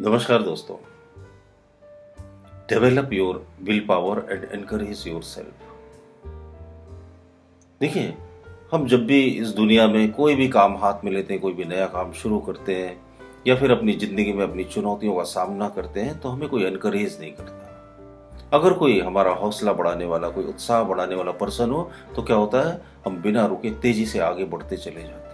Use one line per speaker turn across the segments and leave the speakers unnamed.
नमस्कार दोस्तों। Develop your will power and encourage your self. देखिए, हम जब भी इस दुनिया में कोई भी काम हाथ में लेते हैं, कोई भी नया काम शुरू करते हैं या फिर अपनी जिंदगी में अपनी चुनौतियों का सामना करते हैं, तो हमें कोई एनकरेज नहीं करता। अगर कोई हमारा हौसला बढ़ाने वाला, कोई उत्साह बढ़ाने वाला पर्सन हो, तो क्या होता है, हम बिना रुके तेजी से आगे बढ़ते चले जाते हैं।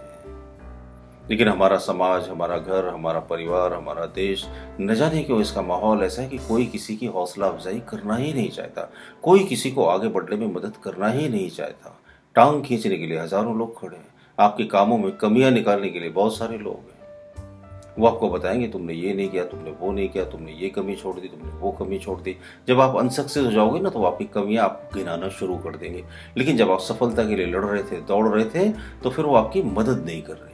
लेकिन हमारा समाज, हमारा घर, हमारा परिवार, हमारा देश, न जाने क्यों इसका माहौल ऐसा है कि कोई किसी की हौसला अफजाई करना ही नहीं चाहता। कोई किसी को आगे बढ़ने में मदद करना ही नहीं चाहता। टांग खींचने के लिए हजारों लोग खड़े हैं। आपके कामों में कमियां निकालने के लिए बहुत सारे लोग हैं। वो आपको बताएंगे तुमने ये नहीं किया, तुमने वो नहीं किया, तुमने ये कमी छोड़ दी, तुमने वो कमी छोड़ दी। जब आप अनसक्सेस हो जाओगे ना, तो आपकी कमियां आपको गिनाना शुरू कर देंगे। लेकिन जब आप सफलता के लिए लड़ रहे थे, दौड़ रहे थे, तो फिर वो आपकी मदद नहीं कर रहे थे।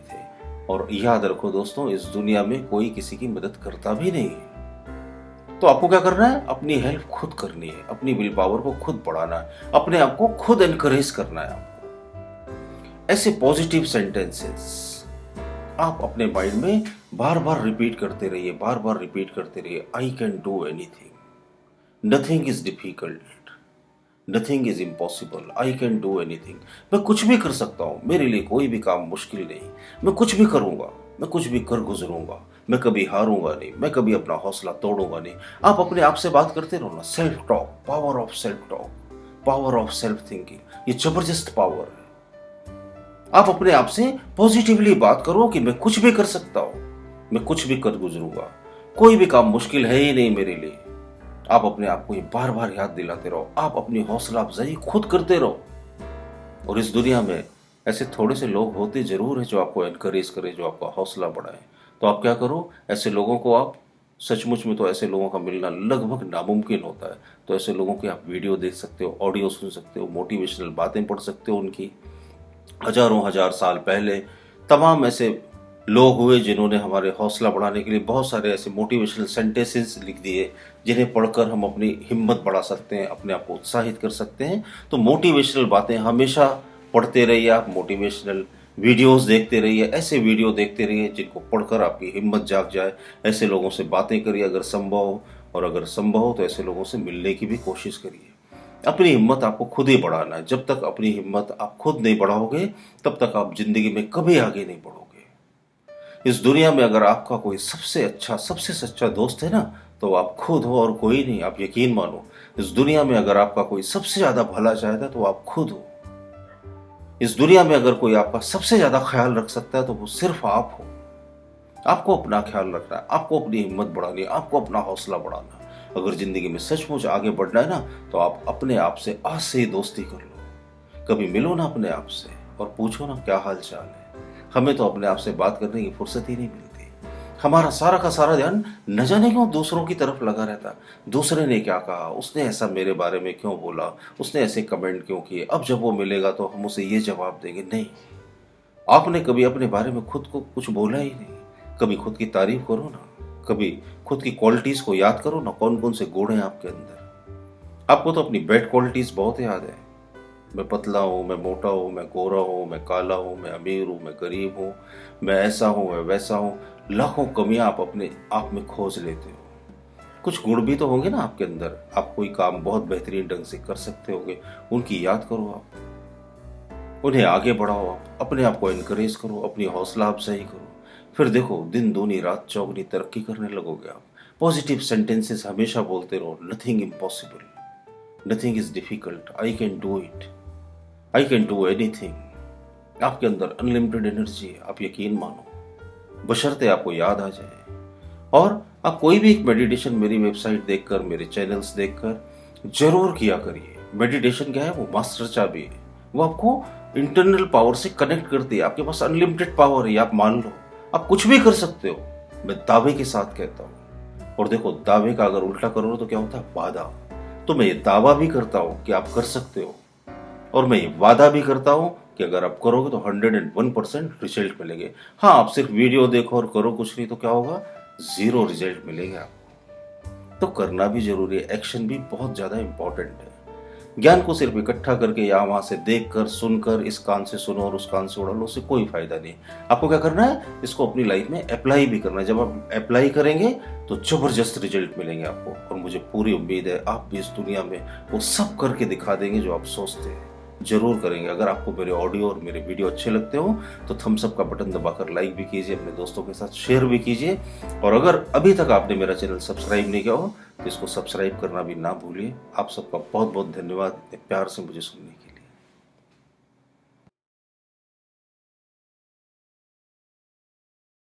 और याद रखो दोस्तों, इस दुनिया में कोई किसी की मदद करता भी नहीं है। तो आपको क्या करना है? अपनी हेल्प खुद करनी है, अपनी विल पावर को खुद बढ़ाना है, अपने आप को खुद एनकरेज करना है आपको। ऐसे पॉजिटिव सेंटेंसेस आप अपने माइंड में बार बार रिपीट करते रहिए, बार बार रिपीट करते रहिए। I can do anything, nothing is difficult, nothing is impossible, I can do anything. मैं कुछ भी कर सकता हूँ, मेरे लिए कोई भी काम मुश्किल नहीं। मैं कुछ भी करूंगा, मैं कुछ भी कर गुजरूंगा, मैं कभी हारूंगा नहीं, मैं कभी अपना हौसला तोड़ूंगा नहीं। आप अपने आप से बात करते रहो ना। Self talk, power of self talk, power of self thinking, ये जबरदस्त पावर है। आप अपने आप से पॉजिटिवली बात करो कि मैं कुछ भी कर सकता हूं, मैं कुछ भी कर गुजरूंगा, कोई भी काम मुश्किल है ही नहीं मेरे लिए। आप अपने आप को ये बार बार याद दिलाते रहो। आप अपनी हौसला अफजाई खुद करते रहो। और इस दुनिया में ऐसे थोड़े से लोग होते जरूर है जो आपको एनकरेज करे, जो आपका हौसला बढ़ाए। तो आप क्या करो, ऐसे लोगों को आप, सचमुच में तो ऐसे लोगों का मिलना लगभग नामुमकिन होता है। तो ऐसे लोगों की आप वीडियो देख सकते हो, ऑडियो सुन सकते हो, मोटिवेशनल बातें पढ़ सकते हो उनकी। हजारों हजार साल पहले तमाम ऐसे लोग हुए जिन्होंने हमारे हौसला बढ़ाने के लिए बहुत सारे ऐसे मोटिवेशनल सेंटेंसेस लिख दिए, जिन्हें पढ़कर हम अपनी हिम्मत बढ़ा सकते हैं, अपने आप को उत्साहित कर सकते हैं। तो मोटिवेशनल बातें हमेशा पढ़ते रहिए, आप मोटिवेशनल वीडियोस देखते रहिए, ऐसे वीडियो देखते रहिए जिनको पढ़कर आपकी हिम्मत जाग जाए। ऐसे लोगों से बातें करिए अगर संभव हो, और अगर संभव हो तो ऐसे लोगों से मिलने की भी कोशिश करिए। अपनी हिम्मत आपको खुद ही बढ़ाना है। जब तक अपनी हिम्मत आप खुद नहीं बढ़ाओगे, तब तक आप जिंदगी में कभी आगे नहीं बढ़ोगे। इस दुनिया में अगर आपका कोई सबसे अच्छा, सबसे सच्चा दोस्त है ना, तो आप खुद हो और कोई नहीं। आप यकीन मानो, इस दुनिया में अगर आपका कोई सबसे ज्यादा भला चाहता है तो आप खुद हो। इस दुनिया में अगर कोई आपका सबसे ज्यादा ख्याल रख सकता है तो वो सिर्फ आप हो। आपको अपना ख्याल रखना है, आपको अपनी हिम्मत बढ़ानी है, आपको अपना हौसला बढ़ाना है। अगर जिंदगी में सचमुच आगे बढ़ना है ना, तो आप अपने आप से आज से ही दोस्ती कर लो। कभी मिलो ना अपने आप से और पूछो ना क्या हाल चाल है। हमें तो अपने आप से बात करने की फुर्सत ही नहीं मिलती। हमारा सारा का सारा ध्यान न जाने क्यों दूसरों की तरफ लगा रहता। दूसरे ने क्या कहा, उसने ऐसा मेरे बारे में क्यों बोला, उसने ऐसे कमेंट क्यों किए, अब जब वो मिलेगा तो हम उसे ये जवाब देंगे। नहीं, आपने कभी अपने बारे में खुद को कुछ बोला ही नहीं। कभी खुद की तारीफ करो ना, कभी खुद की क्वालिटीज को याद करो ना, कौन कौन से गुण हैं आपके अंदर। आपको तो अपनी बैड क्वालिटीज बहुत याद है। मैं पतला हूँ, मैं मोटा हूँ, मैं गोरा हूँ, मैं काला हूँ, मैं अमीर हूँ, मैं गरीब हूँ, मैं ऐसा हूँ, मैं वैसा हूँ। लाखों कमियां आप अपने आप में खोज लेते हो। कुछ गुण भी तो होंगे ना आपके अंदर। आप कोई काम बहुत बेहतरीन ढंग से कर सकते होगे, उनकी याद करो, आप उन्हें आगे बढ़ाओ, आप अपने आप को एनकरेज करो, अपनी हौसला अफजाई करो। फिर देखो, दिन दूनी रात चौगनी तरक्की करने लगोगे आप। पॉजिटिव सेंटेंसेस हमेशा बोलते रहो। Nothing impossible, nothing is difficult, I can do it, I can do anything. आपके अंदर अनलिमिटेड एनर्जी है, आप यकीन मानो, बशर्ते आपको याद आ जाए। और आप कोई भी एक मेडिटेशन मेरी वेबसाइट देखकर, मेरे चैनल्स देखकर जरूर किया करिए। मेडिटेशन क्या है? वो मास्टर चाबी है। वो आपको इंटरनल पावर से कनेक्ट करती है। आपके पास अनलिमिटेड पावर है, आप मान लो, आप कुछ भी कर सकते हो। मैं दावे के साथ कहता हूँ। और देखो, दावे का अगर उल्टा करो तो क्या होता है? वादा। तो मैं ये दावा भी करता हूँ कि आप कर सकते हो, और मैं ये वादा भी करता हूं कि अगर आप करोगे तो 101% रिजल्ट मिलेंगे। हाँ, आप सिर्फ वीडियो देखो और करो कुछ नहीं तो क्या होगा? 0 रिजल्ट मिलेंगे आपको। तो करना भी जरूरी है, एक्शन भी बहुत ज्यादा इंपॉर्टेंट है। ज्ञान को सिर्फ इकट्ठा करके या वहां से देखकर, सुनकर, इस कान से सुनो और उस कान से उड़ा लो, उससे कोई फायदा नहीं। आपको क्या करना है, इसको अपनी लाइफ में अप्लाई भी करना है। जब आप अप्लाई करेंगे तो जबरदस्त रिजल्ट मिलेंगे आपको, और मुझे पूरी उम्मीद है आप भी इस दुनिया में वो सब करके दिखा देंगे जो आप सोचते हैं। जरूर करेंगे। अगर आपको मेरे ऑडियो और मेरे वीडियो अच्छे लगते हो तो थम्स अप का बटन दबाकर लाइक भी कीजिए, अपने दोस्तों के साथ शेयर भी कीजिए, और अगर अभी तक आपने मेरा चैनल सब्सक्राइब नहीं किया हो तो इसको सब्सक्राइब करना भी ना भूलिए। आप सबका बहुत बहुत धन्यवाद इतने प्यार से मुझे सुनने के लिए।